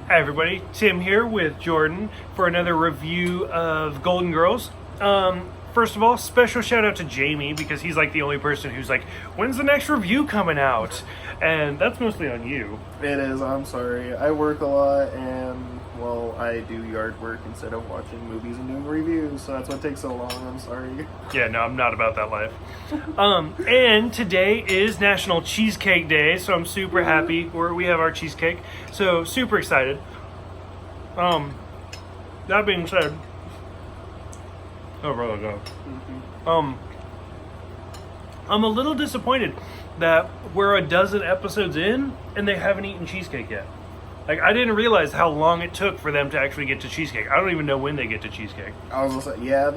Hi everybody, Tim here with Jordan for another review of Golden Girls. First of all, special shout out to Jamie because he's like the only person who's like, when's the next review coming out? And that's mostly on you. It is, I'm sorry. I work a lot and, well, I do yard work instead of watching movies and doing reviews, so that's what takes so long, I'm sorry. Yeah, no, I'm not about that life. And today is National Cheesecake Day, so I'm super happy we have our cheesecake. So, super excited. That being said, oh, brother, go. I'm a little disappointed that we're a dozen episodes in and they haven't eaten cheesecake yet. Like, I didn't realize how long it took for them to actually get to cheesecake. I don't even know when they get to cheesecake. I was gonna say, yeah,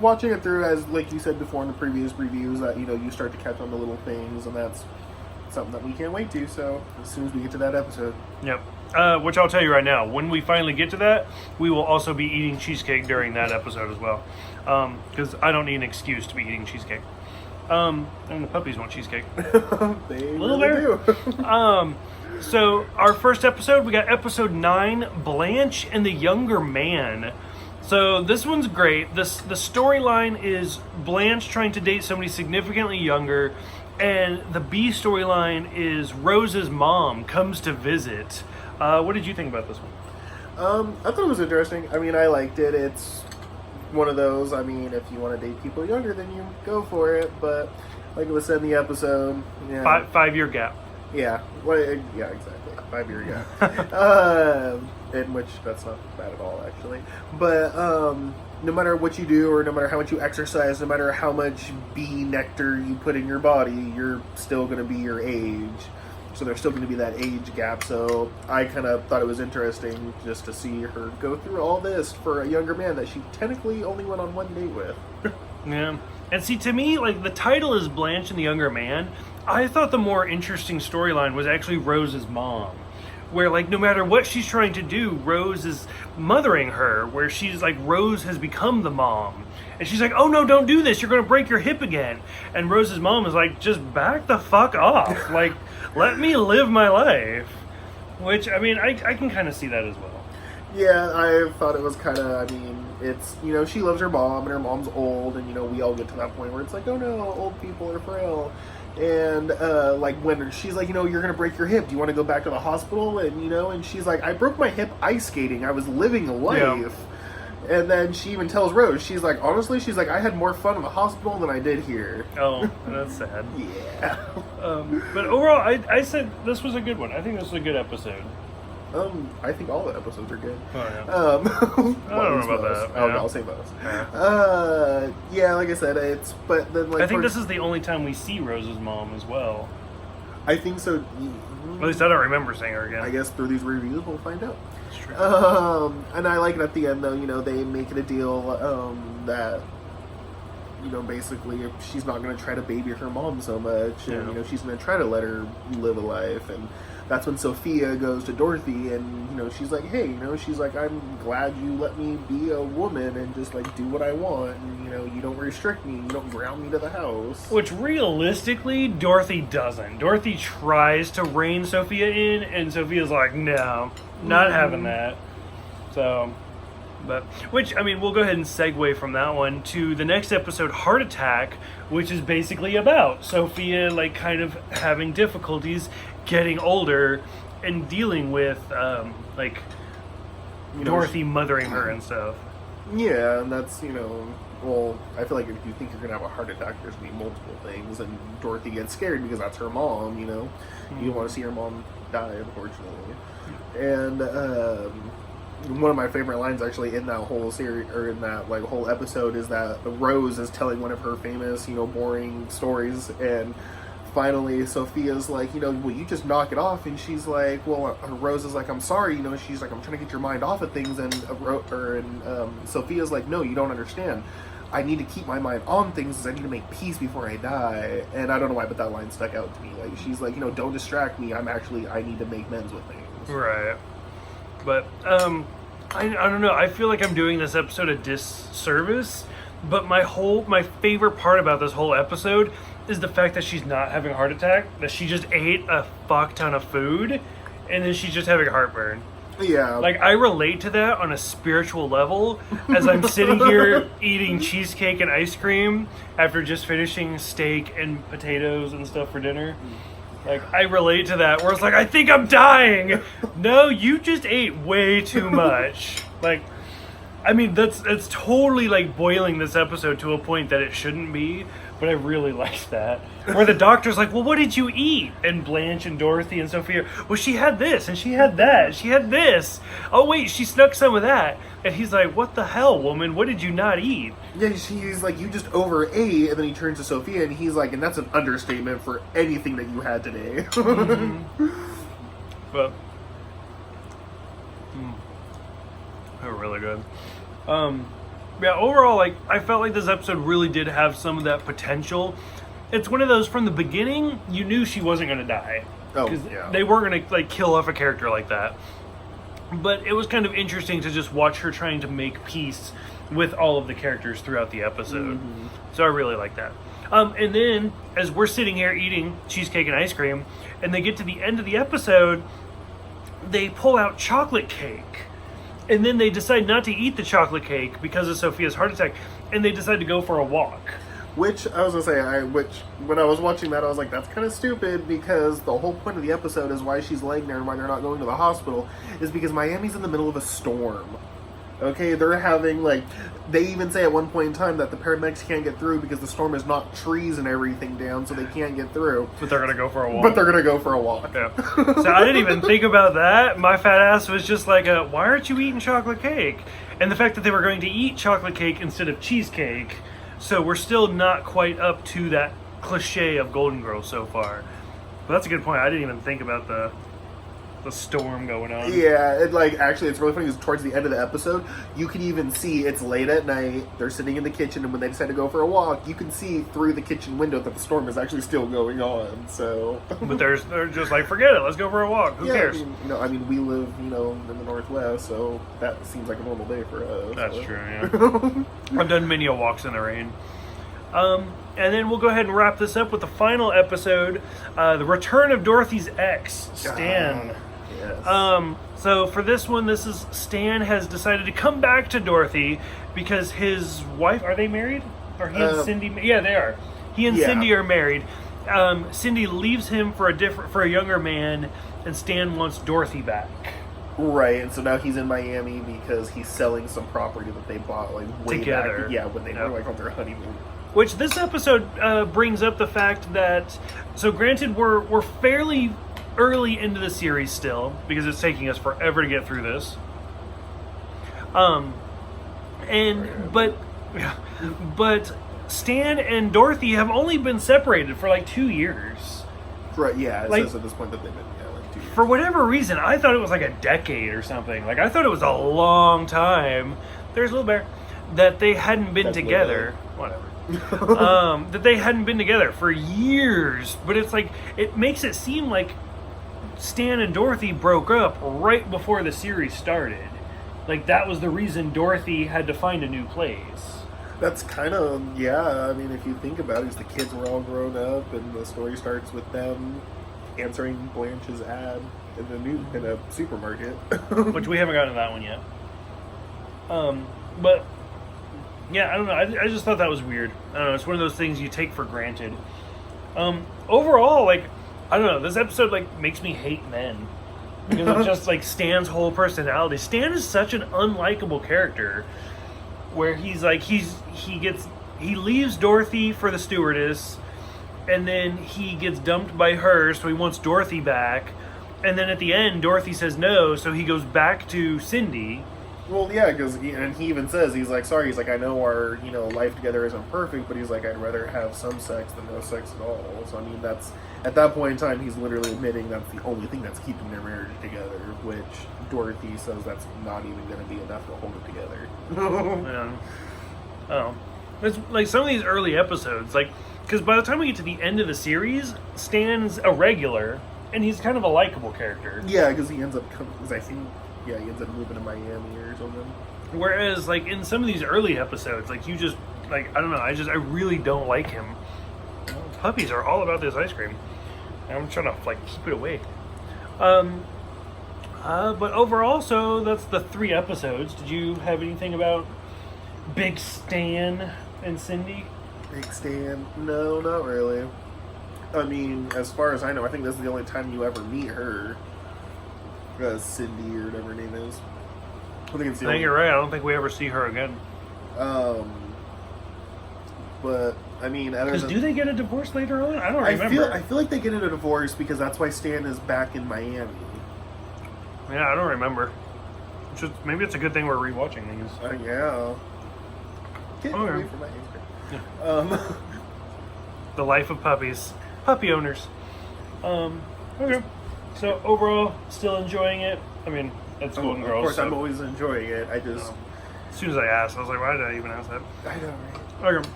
watching it through, as like you said before in the previous reviews, that, you start to catch on the little things, and that's something that we can't wait to, so as soon as we get to that episode. Yep. Which I'll tell you right now, when we finally get to that, we will also be eating cheesecake during that episode as well. Because I don't need an excuse to be eating cheesecake. And the puppies want cheesecake. They Little really do. So, our first episode, we got episode 9, Blanche and the Younger Man. So, this one's great. The storyline is Blanche trying to date somebody significantly younger, and the B storyline is Rose's mom comes to visit. What did you think about this one? I thought it was interesting. I mean, I liked it. It's one of those, I mean, if you want to date people younger, then you go for it, but like it was said in the episode, yeah. 5-year gap. Yeah, well, yeah, exactly. 5-year gap. In which, that's not bad at all, actually. But no matter what you do, or no matter how much you exercise, no matter how much bee nectar you put in your body, you're still going to be your age. So there's still going to be that age gap. So I kind of thought it was interesting just to see her go through all this for a younger man that she technically only went on one date with. Yeah. And see, to me, like, the title is Blanche and the Younger Man. I thought the more interesting storyline was actually Rose's mom. Where, like, no matter what she's trying to do, Rose is mothering her. Where she's like, Rose has become the mom. And she's like, oh no, don't do this. You're going to break your hip again. And Rose's mom is like, just back the fuck off. Like, let me live my life. Which, I mean, I can kind of see that as well. Yeah, I thought it was kind of, I mean, it's, she loves her mom, and her mom's old, and, we all get to that point where it's like, oh no, old people are frail. And, like, when she's like, you're going to break your hip, do you want to go back to the hospital? And, and she's like, I broke my hip ice skating, I was living a life. Yeah. And then she even tells Rose, she's like, honestly, I had more fun in the hospital than I did here. Oh, that's sad. Yeah. But overall, I said this was a good one. I think this was a good episode. I think all the episodes are good. Oh, yeah. I don't know about that. Oh, yeah. no, I'll say those. Yeah. Yeah, like I said, but then, like, I think this is the only time we see Rose's mom as well. I think so. At least I don't remember seeing her again. I guess through these reviews we'll find out. It's true. And I like it at the end, though, they make it a deal, that, basically she's not going to try to baby her mom so much, and, she's going to try to let her live a life, and that's when Sophia goes to Dorothy, and, she's like, hey, she's like, I'm glad you let me be a woman and just, like, do what I want, and, you don't restrict me, you don't ground me to the house. Which, realistically, Dorothy doesn't. Dorothy tries to rein Sophia in, and Sophia's like, no, not having that. So, but, which, I mean, we'll go ahead and segue from that one to the next episode, Heart Attack, which is basically about Sophia, like, kind of having difficulties getting older and dealing with, like, Dorothy mothering her and stuff. Yeah, and that's, well, I feel like if you think you're going to have a heart attack, there's going to be multiple things, and Dorothy gets scared because that's her mom, You don't want to see her mom die, unfortunately. And, one of my favorite lines actually in that whole series, or in that like whole episode, is that Rose is telling one of her famous, boring stories, and finally Sophia's like, well, you just knock it off, and she's like, well, Rose is like, I'm sorry, she's like, I'm trying to get your mind off of things, and Sophia's like, no, you don't understand. I need to keep my mind on things because I need to make peace before I die. And I don't know why, but that line stuck out to me. Like, she's like, don't distract me. I need to make amends with things. Right. But, I don't know. I feel like I'm doing this episode a disservice. But my favorite part about this whole episode is the fact that she's not having a heart attack. That she just ate a fuck ton of food. And then she's just having heartburn. Yeah. Like, I relate to that on a spiritual level as I'm sitting here eating cheesecake and ice cream after just finishing steak and potatoes and stuff for dinner. Like, I relate to that where it's like, I think I'm dying. No, you just ate way too much. Like, I mean, that's totally like boiling this episode to a point that it shouldn't be, but I really liked that. Where the doctor's like, well, what did you eat? And Blanche and Dorothy and Sophia, well, she had this, and she had that, she had this. Oh, wait, she snuck some of that. And he's like, what the hell, woman? What did you not eat? Yeah, he's like, you just overate, and then he turns to Sophia, and he's like, and that's an understatement for anything that you had today. But, they're really good. Yeah, overall, like, I felt like this episode really did have some of that potential. It's one of those, from the beginning, you knew she wasn't going to die. Oh, yeah. They weren't going to, like, kill off a character like that. But it was kind of interesting to just watch her trying to make peace with all of the characters throughout the episode. Mm-hmm. So I really like that. And then, as we're sitting here eating cheesecake and ice cream, and they get to the end of the episode, they pull out chocolate cake. And then they decide not to eat the chocolate cake because of Sophia's heart attack, and they decide to go for a walk. Which, I was going to say, when I was watching that, I was like, that's kind of stupid, because the whole point of the episode is why she's laying there and why they're not going to the hospital, is because Miami's in the middle of a storm. Okay, they're having, like, they even say at one point in time that the paramedics can't get through because the storm has knocked trees and everything down, so they can't get through. But they're going to go for a walk. Yeah. So I didn't even think about that. My fat ass was just like, why aren't you eating chocolate cake? And the fact that they were going to eat chocolate cake instead of cheesecake, so we're still not quite up to that cliche of Golden Girls so far. But that's a good point. I didn't even think about the storm going on. Yeah, actually, it's really funny because towards the end of the episode, you can even see it's late at night, they're sitting in the kitchen, and when they decide to go for a walk, you can see through the kitchen window that the storm is actually still going on, so... But they're just like, forget it, let's go for a walk, who cares? I mean, we live, in the Northwest, so that seems like a normal day for us. That's true, yeah. I've done many walks in the rain. And then we'll go ahead and wrap this up with the final episode, the return of Dorothy's ex, Stan. Yes. So for this one, Stan has decided to come back to Dorothy because his wife, are they married? Or he and Cindy? Yeah, they are. He and Cindy are married. Cindy leaves him for a younger man, and Stan wants Dorothy back. Right, and so now he's in Miami because he's selling some property that they bought way together. Back. Yeah, when they were on their honeymoon. Which this episode brings up the fact that, so granted, we're fairly early into the series still, because it's taking us forever to get through this. But Stan and Dorothy have only been separated for like 2 years. Right, yeah, it says at this point that they've been like 2 years. For whatever reason, I thought it was like a decade or something. Like, I thought it was a long time. There's Little Bear. That they hadn't been together. Whatever. That they hadn't been together for years. But it's like, it makes it seem like Stan and Dorothy broke up right before the series started. Like, that was the reason Dorothy had to find a new place. That's kind of, yeah, I mean, if you think about it, the kids were all grown up, and the story starts with them answering Blanche's ad in a supermarket. Which we haven't gotten to that one yet. But, yeah, I don't know, I just thought that was weird. I don't know, it's one of those things you take for granted. Overall, like, I don't know, this episode, like, makes me hate men. Because of just, like, Stan's whole personality. Stan is such an unlikable character. Where he's, like, he leaves Dorothy for the stewardess. And then he gets dumped by her, so he wants Dorothy back. And then at the end, Dorothy says no, so he goes back to Cindy. Well, yeah, because he even says, he's like, sorry, he's like, I know our, life together isn't perfect, but he's like, I'd rather have some sex than no sex at all. So, I mean, that's, at that point in time, he's literally admitting that's the only thing that's keeping their marriage together, which Dorothy says that's not even going to be enough to hold it together. Yeah. Oh. It's like some of these early episodes, like, because by the time we get to the end of the series, Stan's a regular, and he's kind of a likable character. Yeah, because he ends up he ends up moving to Miami or something. Whereas, like, in some of these early episodes, like, you just, like, I don't know, I really don't like him. Puppies are all about this ice cream. And I'm trying to, like, keep it away. But overall, so that's the 3 episodes. Did you have anything about Big Stan and Cindy? Big Stan? No, not really. I mean, as far as I know, I think this is the only time you ever meet her. Cindy or whatever her name is. I think it's the I think only. you're right. I don't think we ever see her again. But I mean, other Because than do they get a divorce later on? I don't remember. I feel like they get in a divorce because that's why Stan is back in Miami. Yeah, I don't remember. Maybe it's a good thing we're rewatching these. Yeah. Get Okay. away from my anger. The life of puppies. Puppy owners. Okay. So overall, still enjoying it. I mean, it's Golden Of Girls. course, so, I'm always enjoying it. I just, as soon as I asked, I was like, why did I even ask that? I know, right? Okay.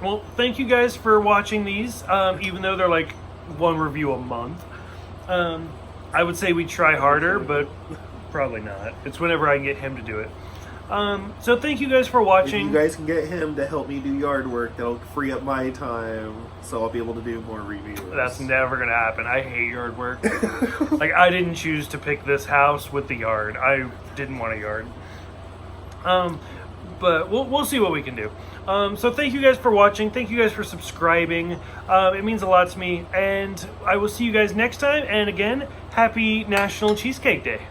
Well, thank you guys for watching these, even though they're like 1 review a month. I would say we try harder, but probably not. It's whenever I can get him to do it. So thank you guys for If watching. you guys can get him to help me do yard work, that'll free up my time, so I'll be able to do more reviews. That's never going to happen. I hate yard work. Like, I didn't choose to pick this house with the yard. I didn't want a yard. But we'll see what we can do. So thank you guys for watching. Thank you guys for subscribing. It means a lot to me. And I will see you guys next time. And again, happy National Cheesecake Day.